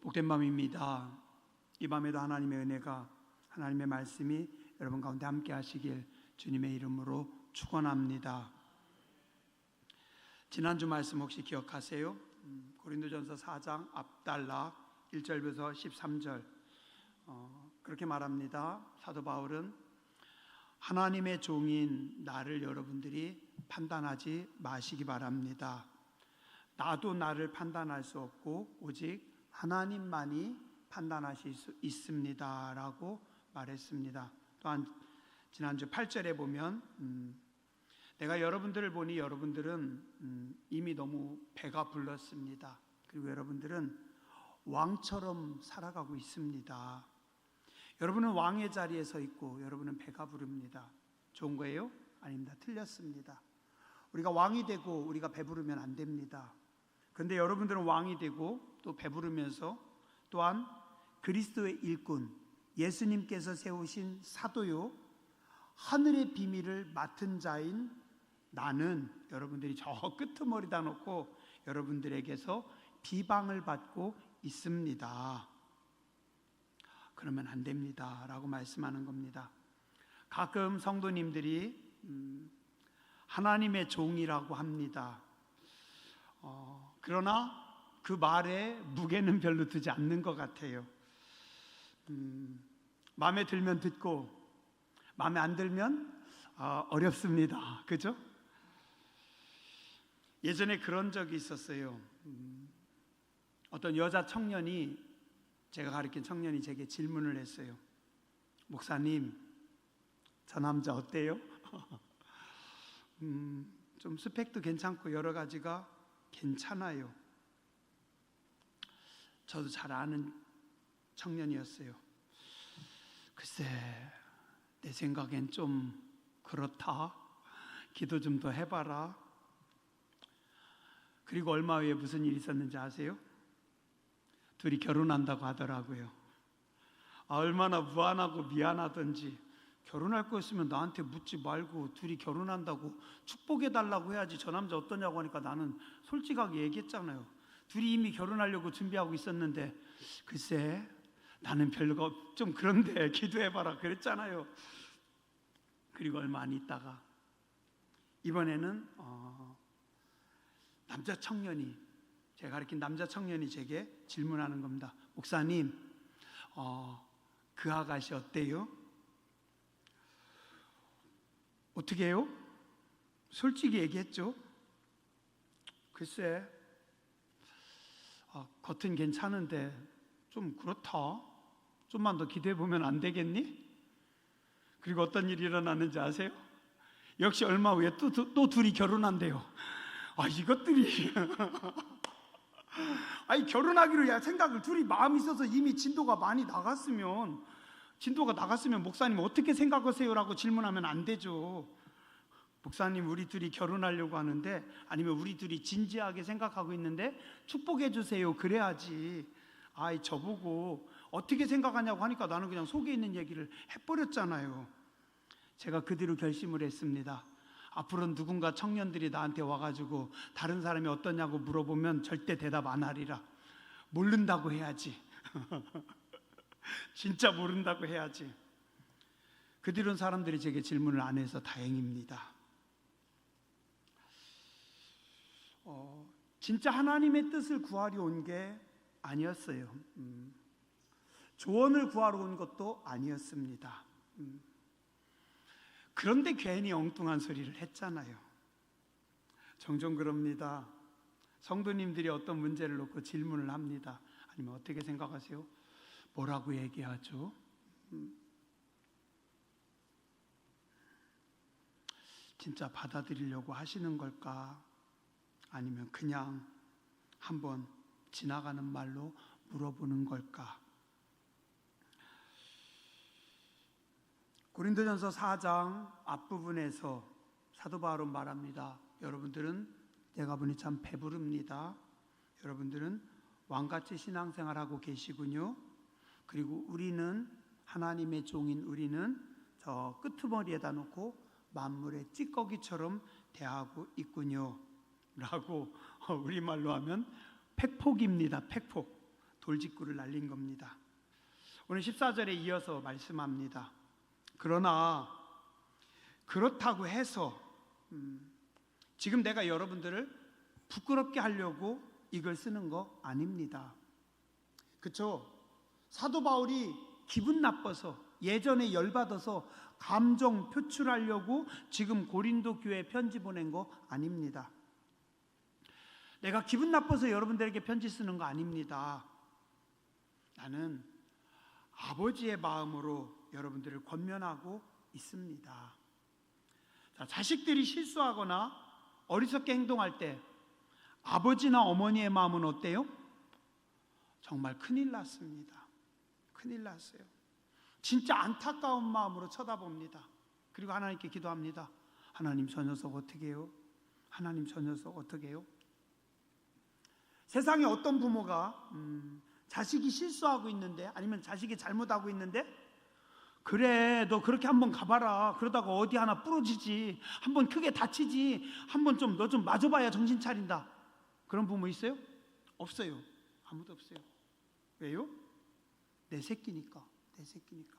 복된 밤입니다. 이 밤에도 하나님의 은혜가, 하나님의 말씀이 여러분 가운데 함께 하시길 주님의 이름으로 축원합니다. 지난주 말씀 혹시 기억하세요? 고린도전서 4장 앞단락 1절부터 13절 그렇게 말합니다. 사도 바울은 하나님의 종인 나를 여러분들이 판단하지 마시기 바랍니다. 나도 나를 판단할 수 없고 오직 하나님만이 판단하실 수 있습니다 라고 말했습니다. 또한 지난주 8절에 보면 내가 여러분들을 보니 여러분들은 이미 너무 배가 불렀습니다. 그리고 여러분들은 왕처럼 살아가고 있습니다. 여러분은 왕의 자리에 서 있고 여러분은 배가 부릅니다. 좋은 거예요? 아닙니다. 틀렸습니다. 우리가 왕이 되고 우리가 배부르면 안 됩니다. 그런데 여러분들은 왕이 되고 또 배부르면서 또한 그리스도의 일꾼, 예수님께서 세우신 사도요, 하늘의 비밀을 맡은 자인 나는 여러분들이 저 끄트머리다 놓고 여러분들에게서 비방을 받고 있습니다. 그러면 안 됩니다 라고 말씀하는 겁니다. 가끔 성도님들이 하나님의 종이라고 합니다. 그러나 그 말에 무게는 별로 두지 않는 것 같아요. 마음에 들면 듣고 마음에 안 들면 어렵습니다. 그죠? 예전에 그런 적이 있었어요. 어떤 여자 청년이, 제가 가르친 청년이 제게 질문을 했어요. 목사님, 저 남자 어때요? 좀 스펙도 괜찮고 여러 가지가 괜찮아요. 저도 잘 아는 청년이었어요. 글쎄, 내 생각엔 좀 그렇다. 기도 좀 더 해봐라. 그리고 얼마 후에 무슨 일이 있었는지 아세요? 둘이 결혼한다고 하더라고요. 얼마나 무안하고 미안하던지, 결혼할 거 있으면 나한테 묻지 말고 둘이 결혼한다고 축복해달라고 해야지. 저 남자 어떠냐고 하니까 나는 솔직하게 얘기했잖아요. 둘이 이미 결혼하려고 준비하고 있었는데 글쎄 나는 별거 좀 그런데 기도해봐라 그랬잖아요. 그리고 얼마 안 있다가 이번에는 남자 청년이, 제가 가르친 남자 청년이 제게 질문하는 겁니다. 목사님, 그 아가씨 어때요? 어떻게 해요? 솔직히 얘기했죠. 글쎄, 겉은 괜찮은데 좀 그렇다. 좀만 더 기대해보면 안 되겠니? 그리고 어떤 일이 일어났는지 아세요? 역시 얼마 후에 또 둘이 결혼한대요. 이것들이 결혼하기로 생각을, 둘이 마음이 있어서 이미 진도가 나갔으면 목사님 어떻게 생각하세요? 라고 질문하면 안 되죠. 목사님, 우리 둘이 결혼하려고 하는데, 아니면 우리 둘이 진지하게 생각하고 있는데 축복해 주세요 그래야지. 저보고 어떻게 생각하냐고 하니까 나는 그냥 속에 있는 얘기를 해버렸잖아요. 제가 그 뒤로 결심을 했습니다. 앞으로는 누군가 청년들이 나한테 와가지고 다른 사람이 어떠냐고 물어보면 절대 대답 안 하리라. 모른다고 해야지. 진짜 모른다고 해야지. 그 뒤로는 사람들이 제게 질문을 안 해서 다행입니다. 진짜 하나님의 뜻을 구하려 온 게 아니었어요. 조언을 구하러 온 것도 아니었습니다. 그런데 괜히 엉뚱한 소리를 했잖아요. 종종 그럽니다. 성도님들이 어떤 문제를 놓고 질문을 합니다. 아니면 어떻게 생각하세요? 뭐라고 얘기하죠? 진짜 받아들이려고 하시는 걸까? 아니면 그냥 한번 지나가는 말로 물어보는 걸까? 고린도전서 4장 앞부분에서 사도 바울은 말합니다. 여러분들은 내가 보니 참 배부릅니다. 여러분들은 왕같이 신앙생활하고 계시군요. 그리고 우리는, 하나님의 종인 우리는 저 끄트머리에다 놓고 만물의 찌꺼기처럼 대하고 있군요 라고 우리말로 하면 팩폭입니다. 팩폭. 돌직구를 날린 겁니다. 오늘 14절에 이어서 말씀합니다. 그러나 그렇다고 해서 지금 내가 여러분들을 부끄럽게 하려고 이걸 쓰는 거 아닙니다. 그렇죠? 사도 바울이 기분 나빠서, 예전에 열받아서 감정 표출하려고 지금 고린도 교회에 편지 보낸 거 아닙니다. 내가 기분 나빠서 여러분들에게 편지 쓰는 거 아닙니다. 나는 아버지의 마음으로 여러분들을 권면하고 있습니다. 자, 자식들이 실수하거나 어리석게 행동할 때 아버지나 어머니의 마음은 어때요? 정말 큰일 났습니다. 큰일 났어요. 진짜 안타까운 마음으로 쳐다봅니다. 그리고 하나님께 기도합니다. 하나님, 저 녀석 어떻게 해요? 하나님, 저 녀석 어떻게 해요? 세상에 어떤 부모가 자식이 실수하고 있는데, 아니면 자식이 잘못하고 있는데, 그래, 너 그렇게 한번 가봐라. 그러다가 어디 하나 부러지지, 한번 크게 다치지, 한번 좀 너 좀 맞아봐야 정신 차린다. 그런 부모 있어요? 없어요. 아무도 없어요. 왜요? 내 새끼니까. 내 새끼니까.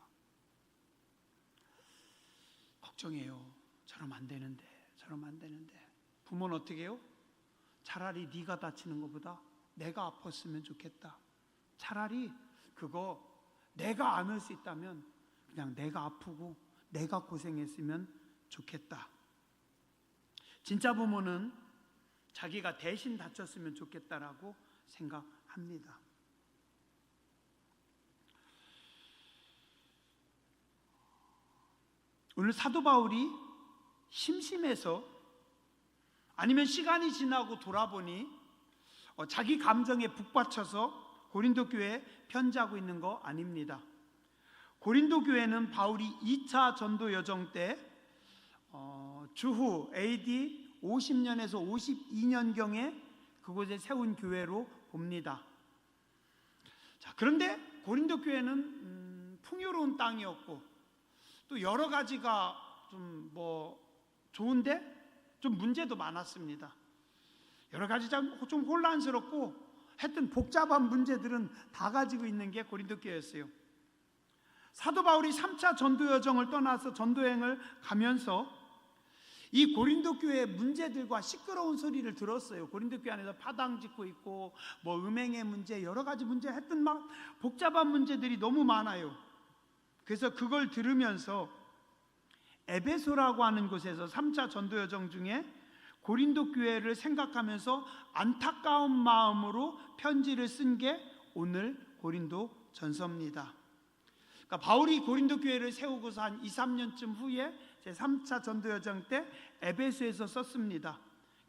걱정해요. 저러면 안 되는데, 저러면 안 되는데. 부모는 어떻게 해요? 차라리 네가 다치는 것보다 내가 아팠으면 좋겠다. 차라리 그거 내가 안을 수 있다면 그냥 내가 아프고 내가 고생했으면 좋겠다. 진짜 부모는 자기가 대신 다쳤으면 좋겠다라고 생각합니다. 오늘 사도 바울이 심심해서, 아니면 시간이 지나고 돌아보니 자기 감정에 북받쳐서 고린도 교회에 편지하고 있는 거 아닙니다. 고린도 교회는 바울이 2차 전도 여정 때 주후 AD 50년에서 52년경에 그곳에 세운 교회로 봅니다. 자, 그런데 고린도 교회는 풍요로운 땅이었고, 또 여러 가지가 좀 좋은데 좀 문제도 많았습니다. 여러 가지 좀 혼란스럽고 하여튼 복잡한 문제들은 다 가지고 있는 게 고린도 교회였어요. 사도 바울이 3차 전도 여정을 떠나서 전도여행을 가면서 이 고린도 교회의 문제들과 시끄러운 소리를 들었어요. 고린도 교회 안에서 파당 짓고 있고, 음행의 문제, 여러 가지 문제, 하여튼 막 복잡한 문제들이 너무 많아요. 그래서 그걸 들으면서 에베소라고 하는 곳에서 3차 전도 여정 중에 고린도 교회를 생각하면서 안타까운 마음으로 편지를 쓴 게 오늘 고린도 전서입니다. 그러니까 바울이 고린도 교회를 세우고서 한 2, 3년쯤 후에 제 3차 전도 여정 때 에베소에서 썼습니다.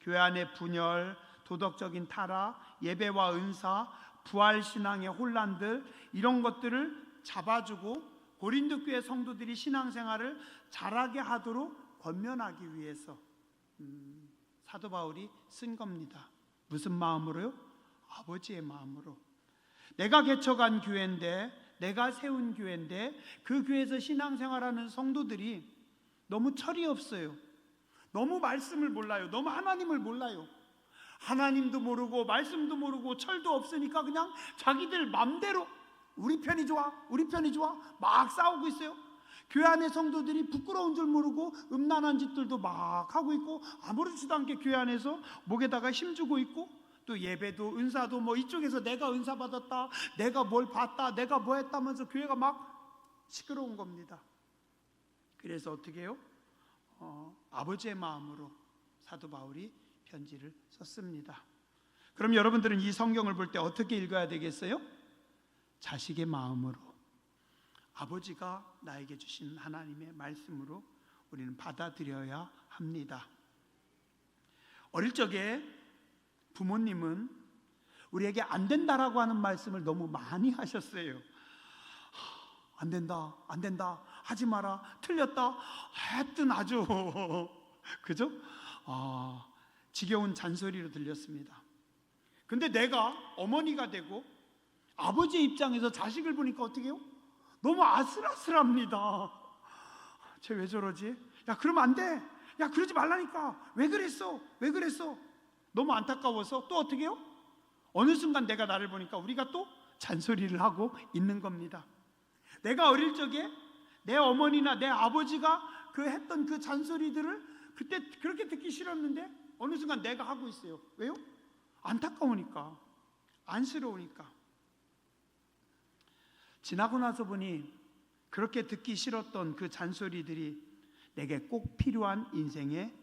교회 안의 분열, 도덕적인 타락, 예배와 은사, 부활 신앙의 혼란들, 이런 것들을 잡아주고 고린도 교회 성도들이 신앙생활을 잘하게 하도록 권면하기 위해서 사도 바울이 쓴 겁니다. 무슨 마음으로요? 아버지의 마음으로. 내가 개척한 교회인데, 내가 세운 교회인데, 그 교회에서 신앙생활하는 성도들이 너무 철이 없어요. 너무 말씀을 몰라요. 너무 하나님을 몰라요. 하나님도 모르고 말씀도 모르고 철도 없으니까 그냥 자기들 맘대로 우리 편이 좋아, 우리 편이 좋아 막 싸우고 있어요. 교회 안의 성도들이 부끄러운 줄 모르고 음란한 짓들도 막 하고 있고, 아무렇지도 않게 교회 안에서 목에다가 힘주고 있고, 또 예배도 은사도 이쪽에서 내가 은사 받았다, 내가 뭘 봤다, 내가 뭐 했다면서 교회가 막 시끄러운 겁니다. 그래서 어떻게 해요? 아버지의 마음으로 사도 바울이 편지를 썼습니다. 그럼 여러분들은 이 성경을 볼 때 어떻게 읽어야 되겠어요? 자식의 마음으로, 아버지가 나에게 주신 하나님의 말씀으로 우리는 받아들여야 합니다. 어릴 적에 부모님은 우리에게 안 된다라고 하는 말씀을 너무 많이 하셨어요. 안 된다, 안 된다, 하지 마라, 틀렸다, 하여튼 아주 그죠? 지겨운 잔소리로 들렸습니다. 근데 내가 어머니가 되고 아버지의 입장에서 자식을 보니까 어떻게 해요? 너무 아슬아슬합니다. 쟤 왜 저러지? 야, 그러면 안 돼. 야, 그러지 말라니까. 왜 그랬어? 왜 그랬어? 너무 안타까워서 또 어떻게 해요? 어느 순간 내가 나를 보니까 우리가 또 잔소리를 하고 있는 겁니다. 내가 어릴 적에 내 어머니나 내 아버지가 했던 그 잔소리들을 그때 그렇게 듣기 싫었는데 어느 순간 내가 하고 있어요. 왜요? 안타까우니까, 안쓰러우니까. 지나고 나서 보니 그렇게 듣기 싫었던 그 잔소리들이 내게 꼭 필요한 인생의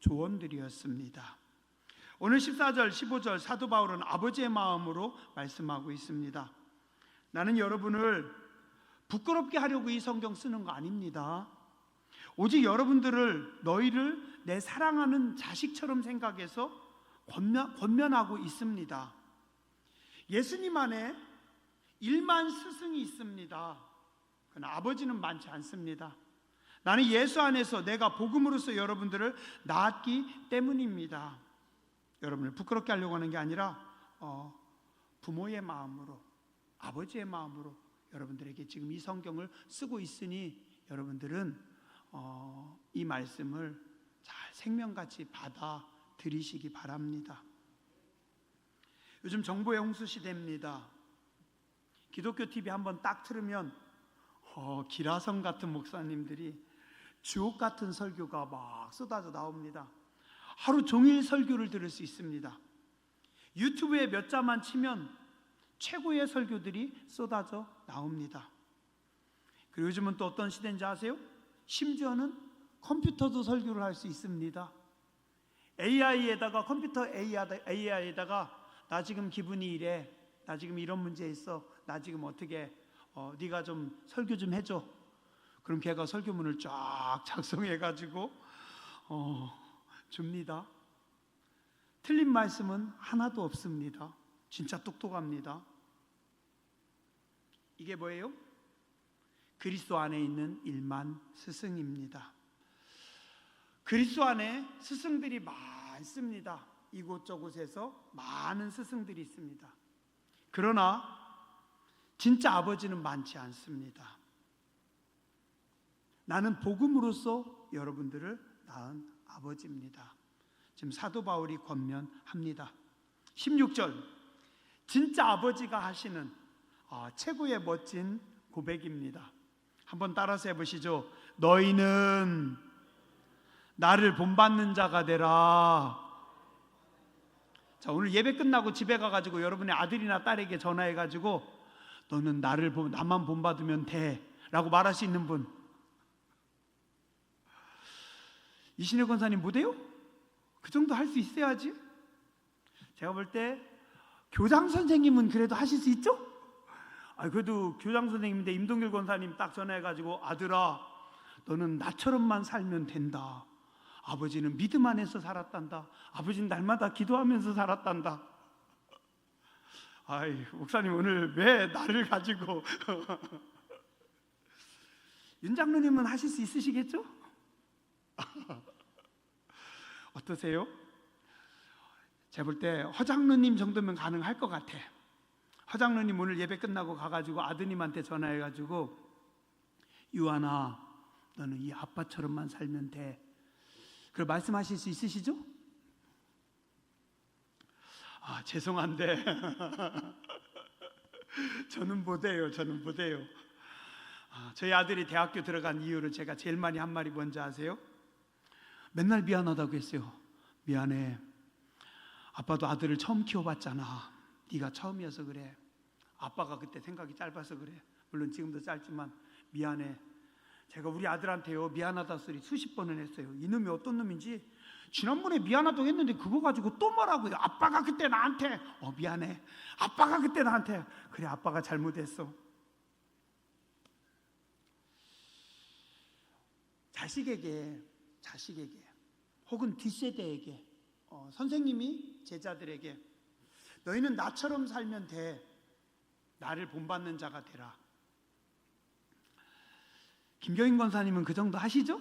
조언들이었습니다. 오늘 14절, 15절 사도 바울은 아버지의 마음으로 말씀하고 있습니다. 나는 여러분을 부끄럽게 하려고 이 성경 쓰는 거 아닙니다. 오직 너희를 내 사랑하는 자식처럼 생각해서 권면하고 있습니다. 예수님 안에 1만 스승이 있습니다. 그러나 아버지는 많지 않습니다. 나는 예수 안에서 내가 복음으로서 여러분들을 낳았기 때문입니다. 여러분을 부끄럽게 하려고 하는 게 아니라 부모의 마음으로, 아버지의 마음으로 여러분들에게 지금 이 성경을 쓰고 있으니 여러분들은 이 말씀을 잘 생명같이 받아들이시기 바랍니다. 요즘 정보의 홍수 시대입니다. 기독교 TV 한번 딱 틀으면 기라성 같은 목사님들이 주옥 같은 설교가 막 쏟아져 나옵니다. 하루 종일 설교를 들을 수 있습니다. 유튜브에 몇 자만 치면 최고의 설교들이 쏟아져 나옵니다. 그리고 요즘은 또 어떤 시대인지 아세요? 심지어는 컴퓨터도 설교를 할 수 있습니다. AI에다가, 컴퓨터 AI에다가 나 지금 기분이 이래, 나 지금 이런 문제 있어, 나 지금 어떻게 네가 좀 설교 좀 해줘. 그럼 걔가 설교문을 쫙 작성해가지고 줍니다. 틀린 말씀은 하나도 없습니다. 진짜 똑똑합니다. 이게 뭐예요? 그리스도 안에 있는 1만 스승입니다. 그리스도 안에 스승들이 많습니다. 이곳저곳에서 많은 스승들이 있습니다. 그러나 진짜 아버지는 많지 않습니다. 나는 복음으로써 여러분들을 낳은 아버지입니다. 지금 사도 바울이 권면합니다. 16절, 진짜 아버지가 하시는 최고의 멋진 고백입니다. 한번 따라서 해보시죠. 너희는 나를 본받는 자가 되라. 자, 오늘 예배 끝나고 집에 가가지고 여러분의 아들이나 딸에게 전화해가지고 너는 나만 본받으면 돼 라고 말할 수 있는 분, 이신혜 권사님 못해요? 그 정도 할 수 있어야지. 제가 볼 때 교장 선생님은 그래도 하실 수 있죠? 그래도 교장 선생님인데 임동길 권사님 딱 전화해가지고 아들아 너는 나처럼만 살면 된다. 아버지는 믿음 안에서 살았단다. 아버지는 날마다 기도하면서 살았단다. 목사님 오늘 왜 나를 가지고 윤 장로님은 하실 수 있으시겠죠? 어떠세요? 제가 볼 때 허 장로님 정도면 가능할 것 같아. 허 장로님 오늘 예배 끝나고 가가지고 아드님한테 전화해가지고 유한아 너는 이 아빠처럼만 살면 돼. 그걸 말씀하실 수 있으시죠? 죄송한데 저는 못해요. 저희 아들이 대학교 들어간 이유를 제가 제일 많이 한 말이 뭔지 아세요? 맨날 미안하다고 했어요. 미안해. 아빠도 아들을 처음 키워봤잖아. 네가 처음이어서 그래. 아빠가 그때 생각이 짧아서 그래. 물론 지금도 짧지만 미안해. 제가 우리 아들한테요 미안하다 소리 수십 번을 했어요. 이놈이 어떤 놈인지 지난번에 미안하다고 했는데 그거 가지고 또 뭐라고요. 아빠가 그때 나한테 미안해. 아빠가 그때 나한테 그래 아빠가 잘못했어. 자식에게 혹은 뒷세대에게 선생님이 제자들에게 너희는 나처럼 살면 돼. 나를 본받는 자가 되라. 김경인 권사님은 그 정도 하시죠?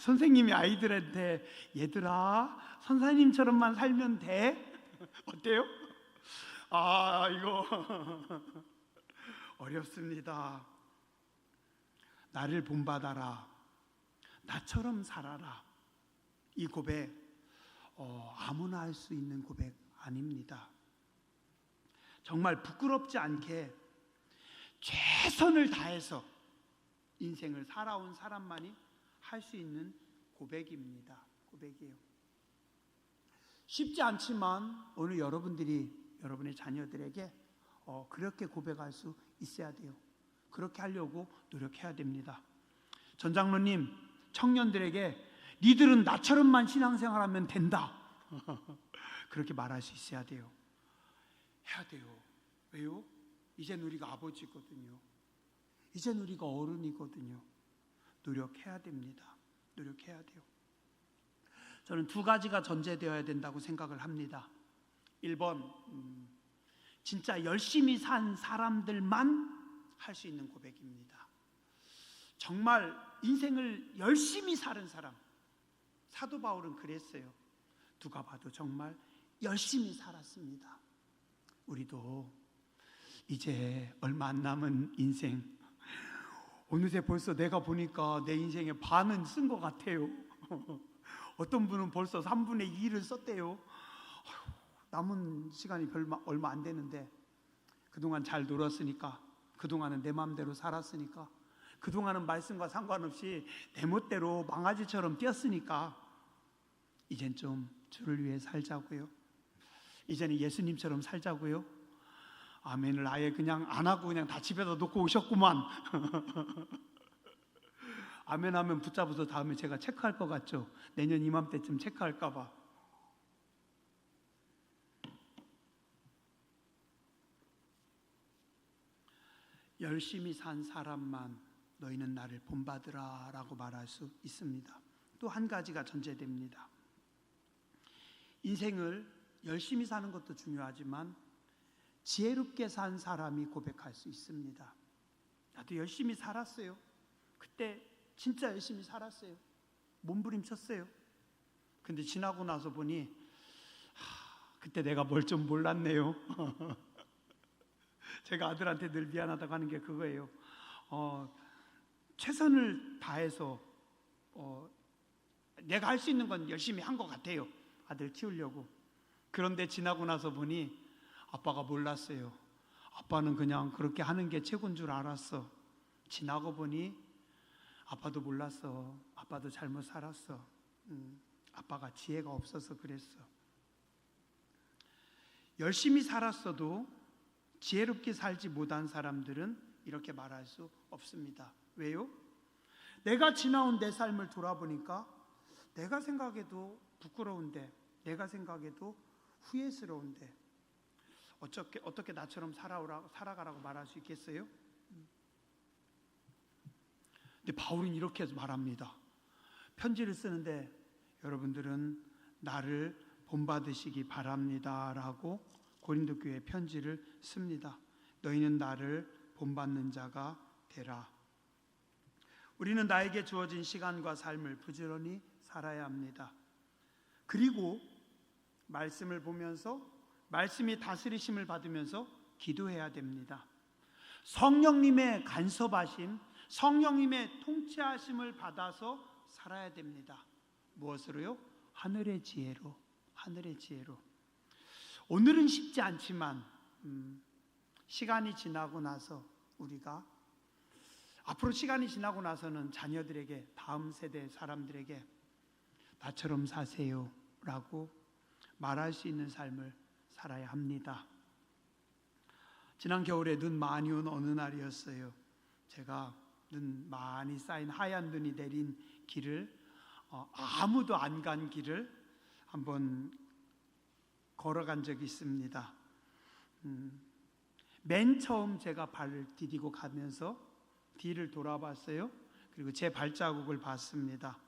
선생님이 아이들한테 얘들아 선생님처럼만 살면 돼. 어때요? 이거 어렵습니다. 나를 본받아라. 나처럼 살아라. 이 고백 아무나 할 수 있는 고백 아닙니다. 정말 부끄럽지 않게 최선을 다해서 인생을 살아온 사람만이 할 수 있는 고백입니다. 고백이에요. 쉽지 않지만 오늘 여러분의 자녀들에게 그렇게 고백할 수 있어야 돼요. 그렇게 하려고 노력해야 됩니다. 전 장로님, 청년들에게 니들은 나처럼만 신앙생활하면 된다. 그렇게 말할 수 있어야 돼요. 해야 돼요. 왜요? 이젠 우리가 아버지거든요. 이젠 우리가 어른이거든요. 노력해야 됩니다. 노력해야 돼요. 저는 두 가지가 전제되어야 된다고 생각을 합니다. 1번, 진짜 열심히 산 사람들만 할 수 있는 고백입니다. 정말 인생을 열심히 사는 사람, 사도 바울은 그랬어요. 누가 봐도 정말 열심히 살았습니다. 우리도 이제 얼마 안 남은 인생, 어느새 벌써 내가 보니까 내 인생의 반은 쓴 것 같아요. 어떤 분은 벌써 3분의 2를 썼대요. 남은 시간이 얼마 안 되는데, 그동안 잘 놀았으니까, 그동안은 내 마음대로 살았으니까, 그동안은 말씀과 상관없이 내 멋대로 망아지처럼 뛰었으니까 이젠 좀 주를 위해 살자고요. 이제는 예수님처럼 살자고요. 아멘을 아예 그냥 안 하고 그냥 다 집에다 놓고 오셨구만. 아멘 하면 붙잡아서 다음에 제가 체크할 것 같죠? 내년 이맘때쯤 체크할까 봐. 열심히 산 사람만 너희는 나를 본받으라 라고 말할 수 있습니다. 또 한 가지가 전제됩니다. 인생을 열심히 사는 것도 중요하지만 지혜롭게 산 사람이 고백할 수 있습니다. 나도 열심히 살았어요. 그때 진짜 열심히 살았어요. 몸부림쳤어요. 근데 지나고 나서 보니 그때 내가 뭘 좀 몰랐네요. 제가 아들한테 늘 미안하다고 하는 게 그거예요. 최선을 다해서 내가 할 수 있는 건 열심히 한 것 같아요. 아들 키우려고. 그런데 지나고 나서 보니 아빠가 몰랐어요. 아빠는 그냥 그렇게 하는 게 최고인 줄 알았어. 지나고 보니 아빠도 몰랐어. 아빠도 잘못 살았어. 아빠가 지혜가 없어서 그랬어. 열심히 살았어도 지혜롭게 살지 못한 사람들은 이렇게 말할 수 없습니다. 왜요? 내가 지나온 내 삶을 돌아보니까 내가 생각해도 부끄러운데, 내가 생각해도 후회스러운데 어떻게 나처럼 살아가라고 말할 수 있겠어요? 근데 바울은 이렇게 말합니다. 편지를 쓰는데 여러분들은 나를 본받으시기 바랍니다 라고 고린도 교회에 편지를 씁니다. 너희는 나를 본받는 자가 되라. 우리는 나에게 주어진 시간과 삶을 부지런히 살아야 합니다. 그리고 말씀을 보면서, 말씀이 다스리심을 받으면서 기도해야 됩니다. 성령님의 간섭하심, 성령님의 통치하심을 받아서 살아야 됩니다. 무엇으로요? 하늘의 지혜로. 하늘의 지혜로. 오늘은 쉽지 않지만 시간이 지나고 나서 우리가 앞으로 시간이 지나고 나서는 자녀들에게, 다음 세대 사람들에게 나처럼 사세요 라고 말할 수 있는 삶을 살아야 합니다. 지난 겨울에 눈 많이 온 어느 날이었어요. 제가 눈 많이 쌓인 하얀 눈이 내린 길을, 아무도 안 간 길을 한번 걸어간 적이 있습니다. 맨 처음 제가 발을 디디고 가면서 뒤를 돌아봤어요. 그리고 제 발자국을 봤습니다.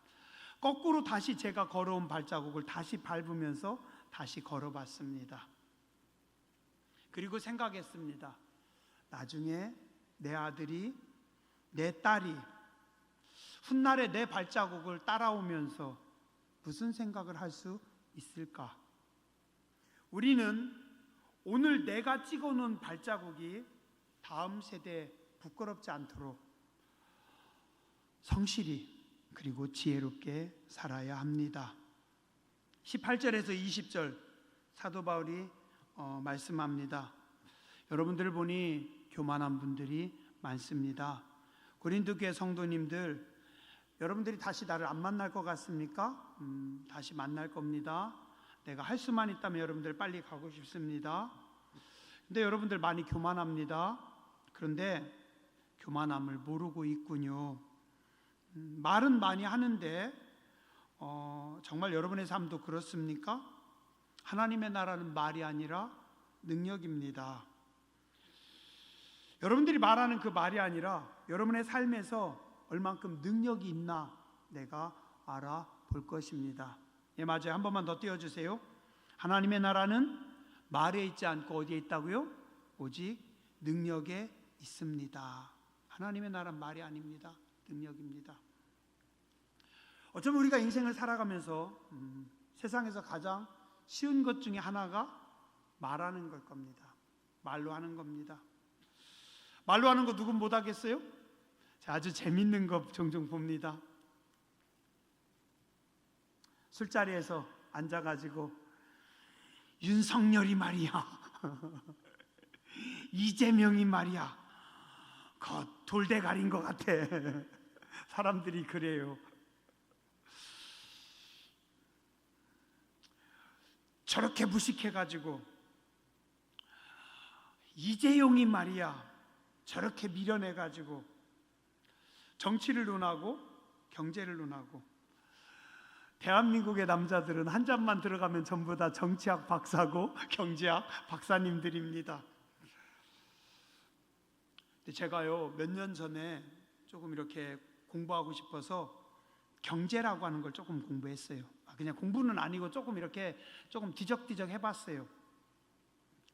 거꾸로 다시 제가 걸어온 발자국을 다시 밟으면서 다시 걸어봤습니다. 그리고 생각했습니다. 나중에 내 아들이, 내 딸이 훗날에 내 발자국을 따라오면서 무슨 생각을 할 수 있을까? 우리는 오늘 내가 찍어놓은 발자국이 다음 세대에 부끄럽지 않도록 성실히 그리고 지혜롭게 살아야 합니다. 18절에서 20절 사도 바울이 말씀합니다. 여러분들을 보니 교만한 분들이 많습니다. 고린도 교회 성도님들, 여러분들이 다시 나를 안 만날 것 같습니까? 다시 만날 겁니다. 내가 할 수만 있다면 여러분들 빨리 가고 싶습니다. 근데 여러분들 많이 교만합니다. 그런데 교만함을 모르고 있군요. 말은 많이 하는데 정말 여러분의 삶도 그렇습니까? 하나님의 나라는 말이 아니라 능력입니다. 여러분들이 말하는 그 말이 아니라 여러분의 삶에서 얼만큼 능력이 있나 내가 알아볼 것입니다. 예, 맞아요. 한 번만 더 띄워주세요. 하나님의 나라는 말에 있지 않고 어디에 있다고요? 오직 능력에 있습니다. 하나님의 나라는 말이 아닙니다. 능력입니다. 어쩌면 우리가 인생을 살아가면서 세상에서 가장 쉬운 것 중에 하나가 말하는 걸 겁니다. 말로 하는 겁니다. 말로 하는 거 누군 못하겠어요? 아주 재밌는 거 종종 봅니다. 술자리에서 앉아가지고 윤석열이 말이야, 이재명이 말이야, 그 돌대가리인 것 같아. 사람들이 그래요. 저렇게 무식해가지고 이재용이 말이야, 저렇게 밀어내가지고 정치를 논하고 경제를 논하고. 대한민국의 남자들은 한 잔만 들어가면 전부 다 정치학 박사고 경제학 박사님들입니다. 근데 제가요, 몇 년 전에 조금 이렇게 공부하고 싶어서 경제라고 하는 걸 조금 공부했어요. 그냥 공부는 아니고 조금 이렇게 조금 뒤적뒤적 해봤어요.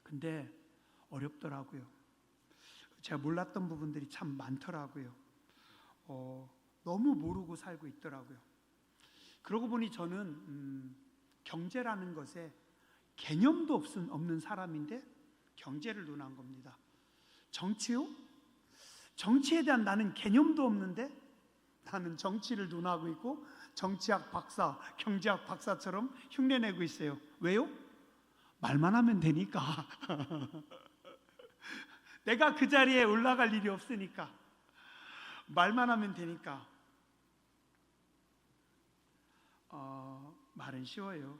근데 어렵더라고요. 제가 몰랐던 부분들이 참 많더라고요. 너무 모르고 살고 있더라고요. 그러고 보니 저는 경제라는 것에 개념도 없는 사람인데 경제를 논한 겁니다. 정치요? 정치에 대한 나는 개념도 없는데 나는 정치를 논하고 있고 정치학 박사, 경제학 박사처럼 흉내내고 있어요. 왜요? 말만 하면 되니까. 내가 그 자리에 올라갈 일이 없으니까. 말만 하면 되니까. 말은 쉬워요.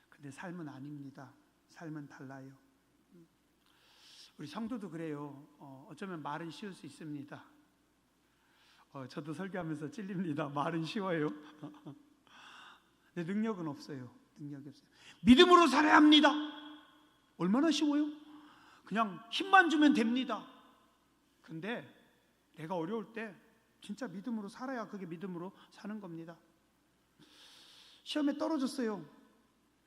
근데 삶은 아닙니다. 삶은 달라요. 우리 성도도 그래요. 어쩌면 말은 쉬울 수 있습니다. 저도 설교하면서 찔립니다. 말은 쉬워요. 근데 능력은 없어요. 능력이 없어요. 믿음으로 살아야 합니다. 얼마나 쉬워요? 그냥 힘만 주면 됩니다. 근데 내가 어려울 때 진짜 믿음으로 살아야 그게 믿음으로 사는 겁니다. 시험에 떨어졌어요.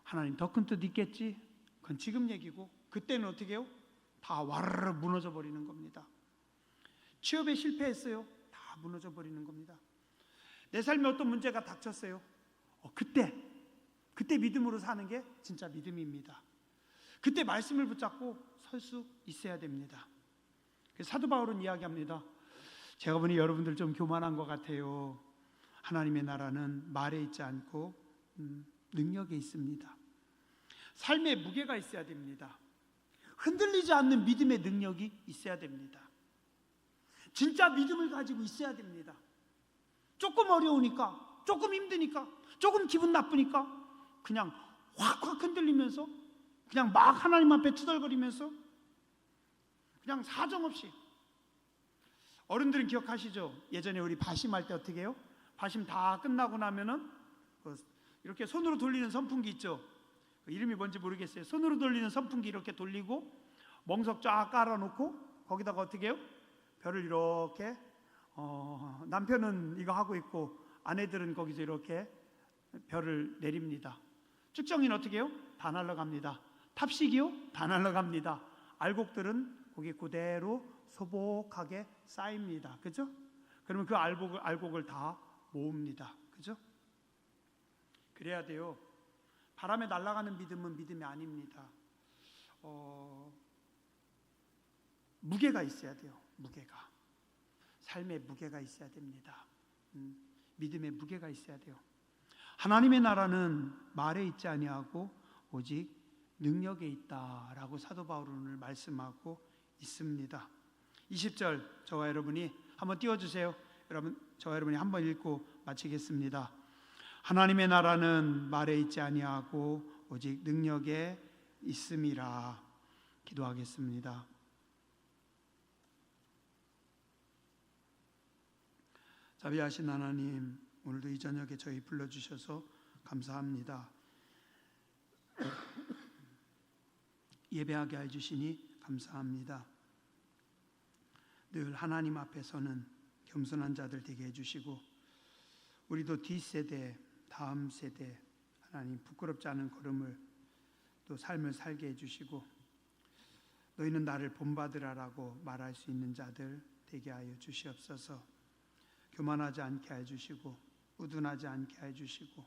하나님 더 큰 뜻 있겠지? 그건 지금 얘기고, 그때는 어떻게 해요? 다 와르르 무너져 버리는 겁니다. 취업에 실패했어요. 다 무너져 버리는 겁니다. 내 삶에 어떤 문제가 닥쳤어요. 그때 믿음으로 사는 게 진짜 믿음입니다. 그때 말씀을 붙잡고 설 수 있어야 됩니다. 사도 바울은 이야기합니다. 제가 보니 여러분들 좀 교만한 것 같아요. 하나님의 나라는 말에 있지 않고 능력에 있습니다. 삶에 무게가 있어야 됩니다. 흔들리지 않는 믿음의 능력이 있어야 됩니다. 진짜 믿음을 가지고 있어야 됩니다. 조금 어려우니까, 조금 힘드니까, 조금 기분 나쁘니까 그냥 확확 흔들리면서 그냥 막 하나님 앞에 투덜거리면서 그냥 사정없이. 어른들은 기억하시죠? 예전에 우리 바심할 때 어떻게 해요? 바심 다 끝나고 나면은 이렇게 손으로 돌리는 선풍기 있죠? 이름이 뭔지 모르겠어요. 손으로 돌리는 선풍기 이렇게 돌리고 멍석 쫙 깔아놓고 거기다가 어떻게 해요? 별을 이렇게 남편은 이거 하고 있고 아내들은 거기서 이렇게 별을 내립니다. 쭉정이는 어떻게 해요? 다 날아갑니다. 탑식이요? 다 날아갑니다. 알곡들은 거기 그대로 소복하게 쌓입니다. 그죠? 그러면 그 알곡을 다 모읍니다. 그죠? 그래야 돼요. 바람에 날아가는 믿음은 믿음이 아닙니다. 무게가 있어야 돼요. 무게가. 삶에 무게가 있어야 됩니다. 믿음에 무게가 있어야 돼요. 하나님의 나라는 말에 있지 아니하고 오직 능력에 있다라고 사도 바울은 오늘 말씀하고 있습니다. 20절 저와 여러분이 한번 띄워주세요. 여러분, 저와 여러분이 한번 읽고 마치겠습니다. 하나님의 나라는 말에 있지 아니하고 오직 능력에 있음이라. 기도하겠습니다. 자비하신 하나님, 오늘도 이 저녁에 저희 불러주셔서 감사합니다. 예배하게 해주시니 감사합니다. 늘 하나님 앞에서는 겸손한 자들 되게 해주시고, 우리도 뒷세대, 다음 세대 하나님 부끄럽지 않은 걸음을 또 삶을 살게 해주시고, 너희는 나를 본받으라라고 말할 수 있는 자들 되게 하여 주시옵소서. 교만하지 않게 해주시고 우둔하지 않게 해주시고,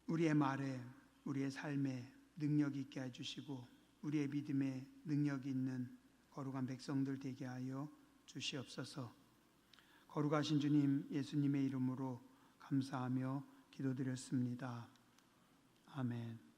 우리의 말에 우리의 삶에 능력 있게 해주시고, 우리의 믿음에 능력 있는 거룩한 백성들 되게 하여 주시옵소서. 거룩하신 주님 예수님의 이름으로 감사하며 기도드렸습니다. 아멘.